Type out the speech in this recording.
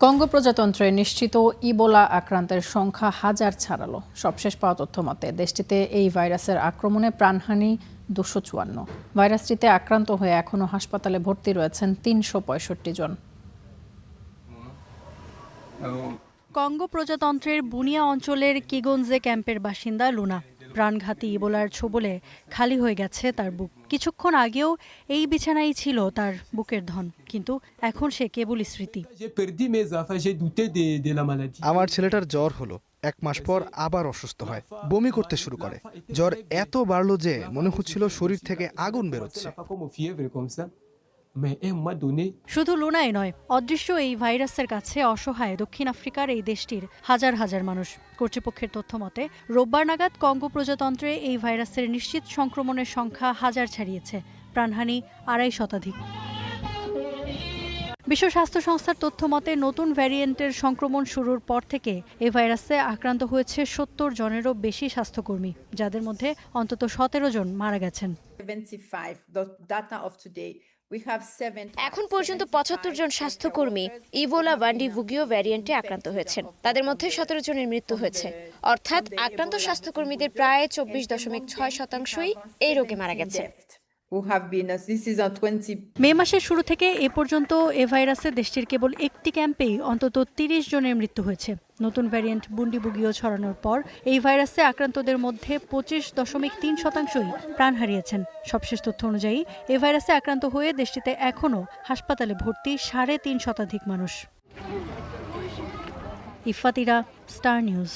Congo প্রজাতন্ত্রে নিশ্চিত Ebola আক্রান্তের সংখ্যা হাজার ছাড়ালো। সবশেষ পাওয়া তথ্য মতে দেশটিতে এই ভাইরাসের আক্রমণে প্রাণহানি 254। ভাইরাসটিতে আক্রান্ত হয়ে এখনও হাসপাতালে ভর্তি রয়েছেন 365 জন। কঙ্গো প্রজাতন্ত্রের বুনিয়া অঞ্চলের কিগনজে ক্যাম্পের বাসিন্দা লুনা। প্রাণঘাতী ইবোলার ছোবলে খালি হয়ে গেছে তার বুক। কিছুক্ষণ আগেও এই বিছানায় ছিল তার বুকের ধন, কিন্তু এখন সে কেবলই স্মৃতি। আমার ছেলেটার জ্বর হলো, 1 মাস পর আবার অসুস্থ হয়, বমি করতে শুরু করে। জ্বর এত বাড়লো যে মনে হচ্ছিল শরীর থেকে আগুন বেরোচ্ছে। শুধু লুনাই নয়, অদৃশ্য এই ভাইরাসের কাছে অসহায় দক্ষিণ আফ্রিকার এই দেশটির হাজার হাজার মানুষ। কর্তৃপক্ষের তথ্য মতে রোববার নাগাদ কঙ্গো প্রজাতন্ত্রে এই ভাইরাসের নিশ্চিত সংক্রমণের সংখ্যা হাজার ছাড়িয়েছে, প্রাণহানি 2.5 শতাধিক। বিশ্ব স্বাস্থ্য সংস্থার তথ্য মতে নতুন ভ্যারিয়েন্টের সংক্রমণ শুরুর পর থেকে এই ভাইরাসে আক্রান্ত হয়েছে 70 জনেরও বেশি স্বাস্থ্যকর্মী, যাদের মধ্যে অন্তত 17 জন মারা গেছেন। এখন পর্যন্ত 75 জন স্বাস্থ্যকর্মী ইবোলা ভান্ডিবুগিও ভ্যারিয়েন্টে আক্রান্ত হয়েছেন। তাদের মধ্যে 17 জনের মৃত্যু হয়েছে, অর্থাৎ আক্রান্ত স্বাস্থ্যকর্মীদের প্রায় 24.6% এই রোগে মারা গেছে। মে মাসের শুরু থেকে এ পর্যন্ত এ ভাইরাসে দেশটির কেবল একটি ক্যাম্পেই অন্তত 30 জনের মৃত্যু হয়েছে। নতুন ভ্যারিয়েন্ট বুন্ডিবুগিও ছড়ানোর পর এই ভাইরাসে আক্রান্তদের মধ্যে 25.3%ই প্রাণ হারিয়েছেন। সবশেষ তথ্য অনুযায়ী এ ভাইরাসে আক্রান্ত হয়ে দেশটিতে এখনও হাসপাতালে ভর্তি 3.5 শতাধিক মানুষ। ইফাতিরা, স্টার নিউজ।